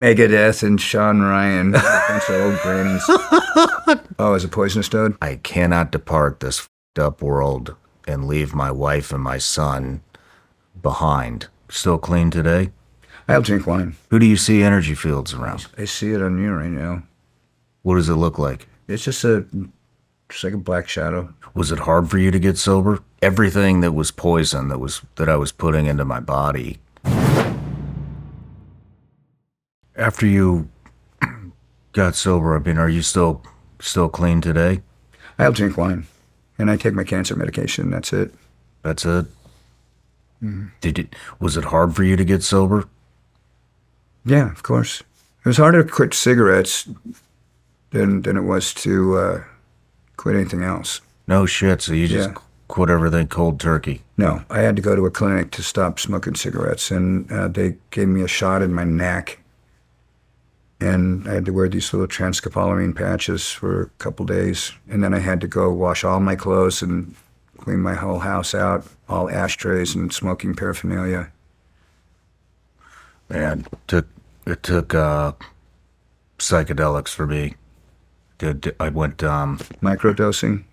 Megadeth and Shawn Ryan, a bunch of old grannies. Oh, is it poisonous toad? I cannot depart this fed up world and leave my wife and my son behind. Still clean today? I'll drink wine. Who do you see energy fields around? I see it on you right now. What does it look like? It's just like a black shadow. Was it hard for you to get sober? Everything that was poison that I was putting into my body. After you got sober, I mean, are you still clean today? I'll drink wine, and I take my cancer medication. That's it. That's it. Was it hard for you to get sober? Yeah, of course. It was harder to quit cigarettes than it was to quit anything else. No shit. So you just quit everything cold turkey? No, I had to go to a clinic to stop smoking cigarettes, and they gave me a shot in my neck. And I had to wear these little transcopolamine patches for a couple days. And then I had to go wash all my clothes and clean my whole house out, all ashtrays and smoking paraphernalia. Man, it took psychedelics for me. I went Microdosing?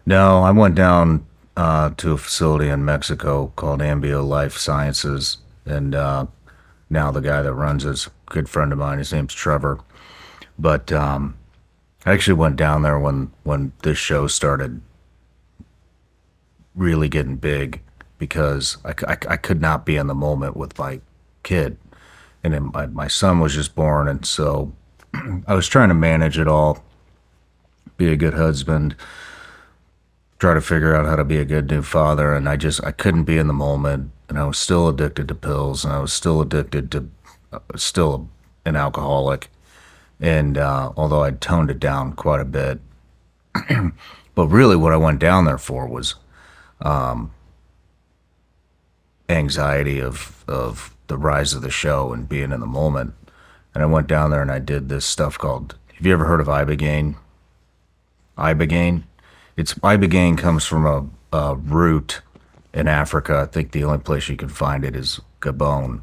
No, I went down to a facility in Mexico called Ambio Life Sciences, and now the guy that runs it's a good friend of mine. His name's Trevor. But I actually went down there when this show started really getting big, because I could not be in the moment with my kid. And then my son was just born, and so I was trying to manage it all, be a good husband, try to figure out how to be a good new father, and I couldn't be in the moment, and I was still addicted to pills, and I was still addicted to, still an alcoholic, and although I'd toned it down quite a bit. But really what I went down there for was anxiety of the rise of the show and being in the moment. And I went down there and I did this stuff called, have you ever heard of Ibogaine? Ibogaine? Ibogaine comes from a root in Africa. I think the only place you can find it is Gabon.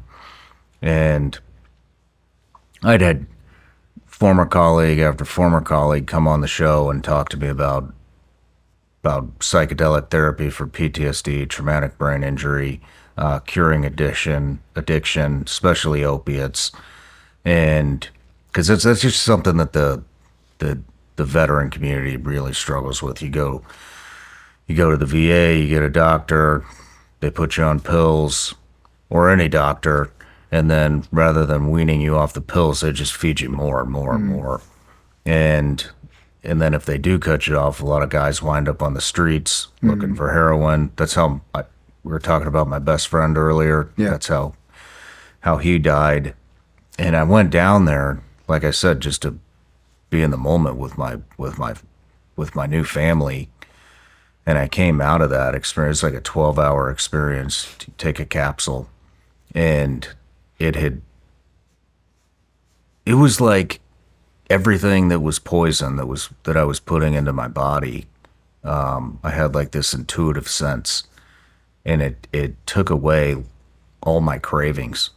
And I'd had former colleague after former colleague come on the show and talk to me about psychedelic therapy for PTSD, traumatic brain injury, curing addiction, especially opiates. And because that's just something that the veteran community really struggles with. You go to the VA, you get a doctor, they put you on pills, or any doctor, and then rather than weaning you off the pills, they just feed you more and more and more. And then if they do cut you off, a lot of guys wind up on the streets looking for heroin. That's how we were talking about my best friend earlier. Yeah. That's how he died. And I went down there, like I said, just to be in the moment with my new family. And I came out of that experience like a 12-hour experience to take a capsule, and it was like everything that was poison that I was putting into my body. I had like this intuitive sense, and it took away all my cravings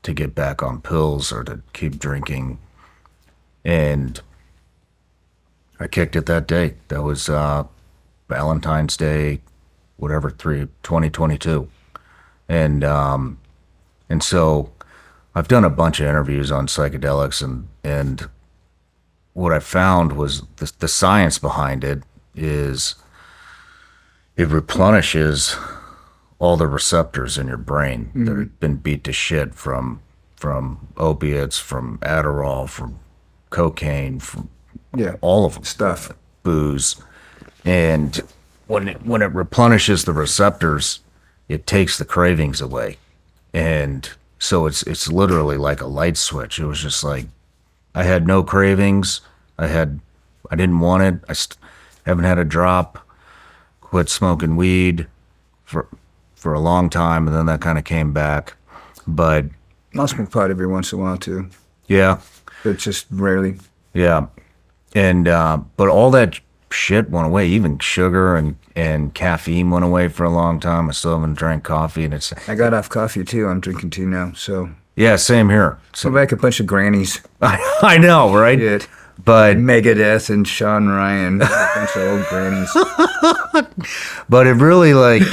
to get back on pills or to keep drinking. And I kicked it that day. That was Valentine's Day, whatever, 2022. And so I've done a bunch of interviews on psychedelics, and what I found was the science behind it is it replenishes all the receptors in your brain that have been beat to shit from opiates, from Adderall, from cocaine, from all of them, stuff, booze. And when it replenishes the receptors, it takes the cravings away. And so it's literally like a light switch. It was just like I had no cravings. I didn't want it. Haven't had a drop. Quit smoking weed for a long time, and then that kind of came back. But I'll smoke pot every once in a while too. Yeah. But just rarely. Yeah. And but all that shit went away. Even sugar and caffeine went away for a long time. I still haven't drank coffee, and I got off coffee too. I'm drinking tea now. So Yeah, same here. We're like a bunch of grannies. I know, right? Shit. But Megadeth and Shawn Ryan. A bunch of old grannies. but it really like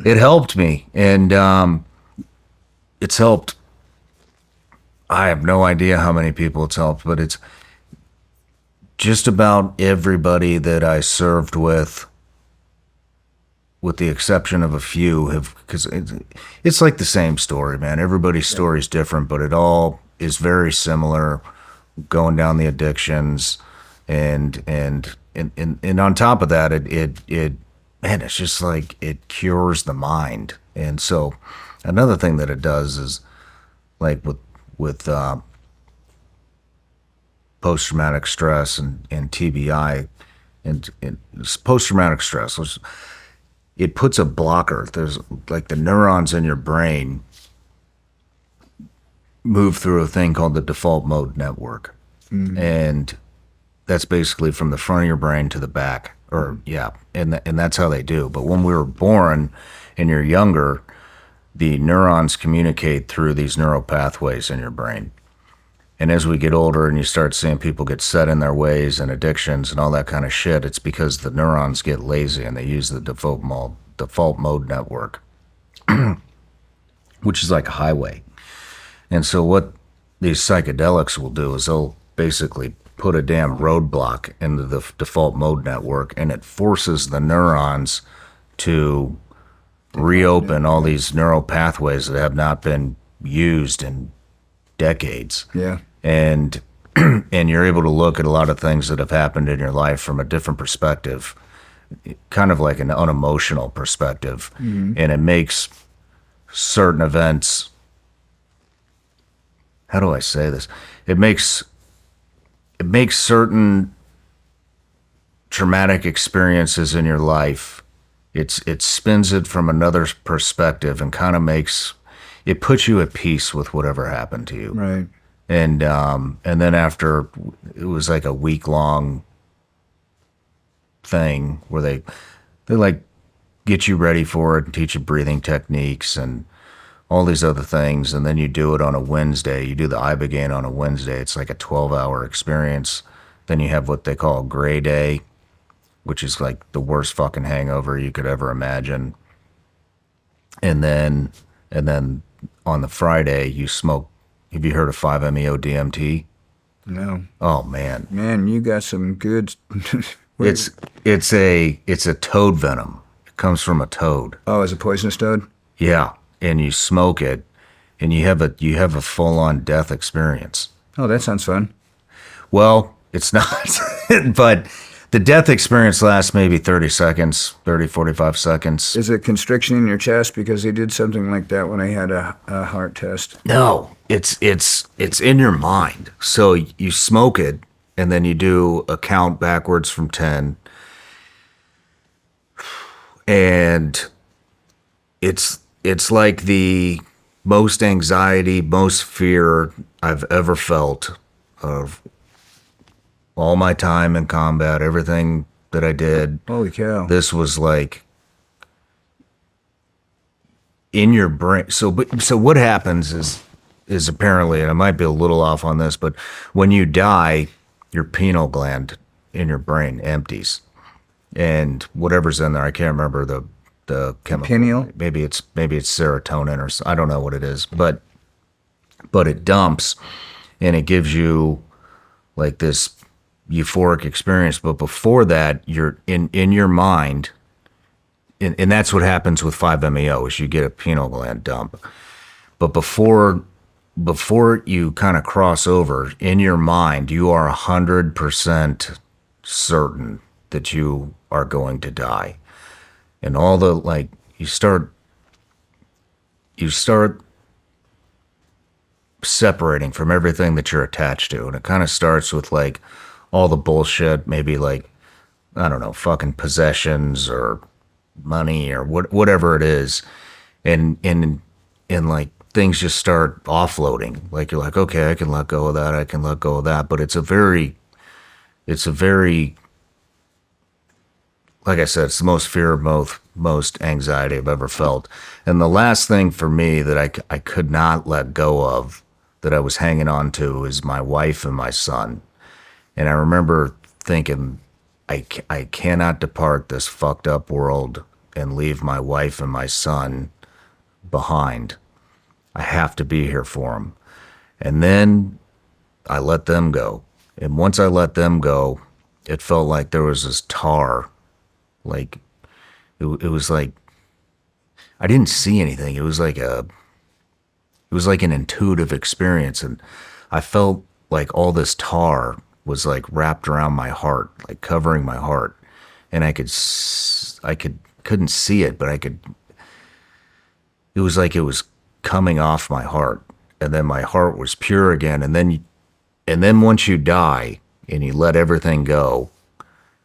it helped me, and it's helped. I have no idea how many people it's helped, but it's just about everybody that I served with the exception of a few, have, because it's like the same story, man. Everybody's story is different, but it all is very similar. Going down the addictions, and on top of that, it man, it's just like it cures the mind. And so another thing that it does is like with post traumatic stress and TBI and post traumatic stress, which it puts a blocker. There's like the neurons in your brain move through a thing called the default mode network. And that's basically from the front of your brain to the back, or yeah, and that's how they do. But when we were born and you're younger, the neurons communicate through these neural pathways in your brain. And as we get older and you start seeing people get set in their ways and addictions and all that kind of shit, it's because the neurons get lazy and they use the default mode network, which is like a highway. And so what these psychedelics will do is they'll basically put a damn roadblock into the default mode network, and it forces the neurons to reopen all these neural pathways that have not been used in decades. Yeah. And and you're able to look at a lot of things that have happened in your life from a different perspective, kind of like an unemotional perspective. And it makes certain events, how do I say this? It makes certain traumatic experiences in your life, it spins it from another perspective and kind of it puts you at peace with whatever happened to you. Right. And then after, it was like a week-long thing where they like get you ready for it and teach you breathing techniques and all these other things. And then you do it on a Wednesday. You do the Ibogaine on a Wednesday. It's like a 12-hour experience. Then you have what they call a gray day, which is like the worst fucking hangover you could ever imagine. And then on the Friday, you smoke. Have you heard of 5-MeO DMT? No. Oh man. Man, you got some good. It's a toad venom. It comes from a toad. Oh, is it poisonous toad? Yeah, and you smoke it, and you have a full-on death experience. Oh, that sounds fun. Well, it's not, but the death experience lasts maybe 30 seconds, 30, 45 seconds. Is it constriction in your chest? Because they did something like that when I had a heart test. No, it's in your mind. So you smoke it, and then you do a count backwards from 10, and it's like the most anxiety, most fear I've ever felt of all my time in combat, everything that I did. Holy cow. This was like in your brain. So what happens is apparently, and I might be a little off on this, but when you die, your pineal gland in your brain empties, and whatever's in there, I can't remember the chemical. Pineal? Maybe it's serotonin, or I don't know what it is, but it dumps, and it gives you like this euphoric experience. But before that, you're in your mind, and that's what happens with 5-MeO is you get a pineal gland dump. But before you kind of cross over, in your mind, you are 100% certain that you are going to die. And all the, like, you start separating from everything that you're attached to. And it kind of starts with like all the bullshit, maybe like, I don't know, fucking possessions or money or whatever it is. And like things just start offloading. Like you're like, okay, I can let go of that. I can let go of that. But it's a very, like I said, it's the most fear, most anxiety I've ever felt. And the last thing for me that I could not let go of that I was hanging on to is my wife and my son. And I remember thinking, I cannot depart this fucked up world and leave my wife and my son behind. I have to be here for them. And then I let them go. And once I let them go, it felt like there was this tar. Like, it was like, I didn't see anything. It was like an intuitive experience. And I felt like all this tar was like wrapped around my heart, like covering my heart. And couldn't see it, but it was like it was coming off my heart. And then my heart was pure again. And then once you die and you let everything go,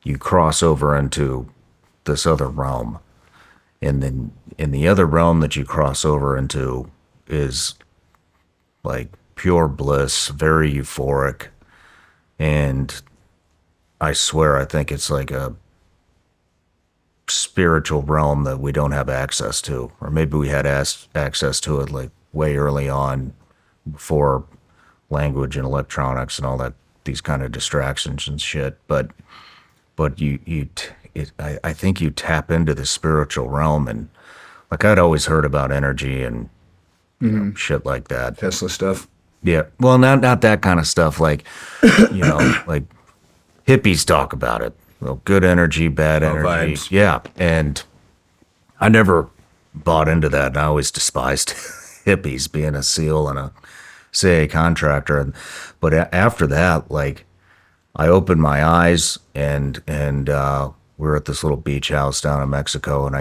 you cross over into this other realm. And then in the other realm that you cross over into is like pure bliss, very euphoric. And I swear, I think it's like a spiritual realm that we don't have access to. Or maybe we had access to it like way early on before language and electronics and all that, these kind of distractions and shit. But I think you tap into the spiritual realm. And like I'd always heard about energy and you know, shit like that. Tesla stuff. Yeah. Well, not that kind of stuff. Like, like hippies talk about it. Well, good energy, bad energy. Vibes. Yeah. And I never bought into that. And I always despised hippies, being a SEAL and a CIA contractor. But after that, like, I opened my eyes and we were at this little beach house down in Mexico, and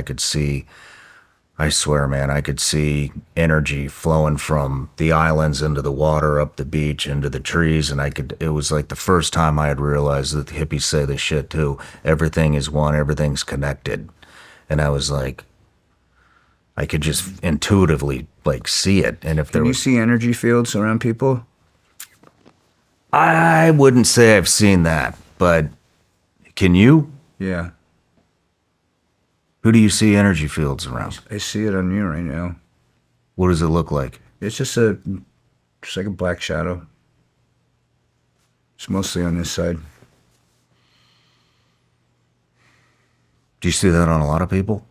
I swear, man, I could see energy flowing from the islands into the water, up the beach, into the trees. And it was like the first time I had realized that the hippies say this shit too. Everything is one, everything's connected. And I was like, I could just intuitively like see it. And if there Can you was, see energy fields around people? I wouldn't say I've seen that, but can you? Yeah. Who do you see energy fields around? I see it on you right now. What does it look like? It's just like a black shadow. It's mostly on this side. Do you see that on a lot of people?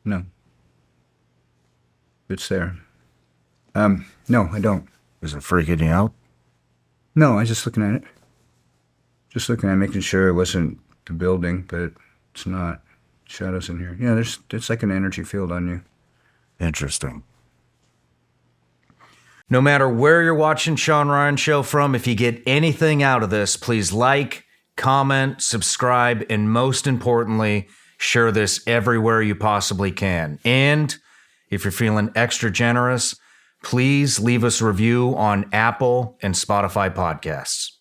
No. It's there. No, I don't. Is it freaking you out? No, I was just looking at it. Just looking at it, making sure it wasn't the building, but it's not. Shadows in here. Yeah, it's like an energy field on you. Interesting. No matter where you're watching Shawn Ryan Show from, if you get anything out of this, please like, comment, subscribe, and most importantly, share this everywhere you possibly can. And if you're feeling extra generous, please leave us a review on Apple and Spotify podcasts.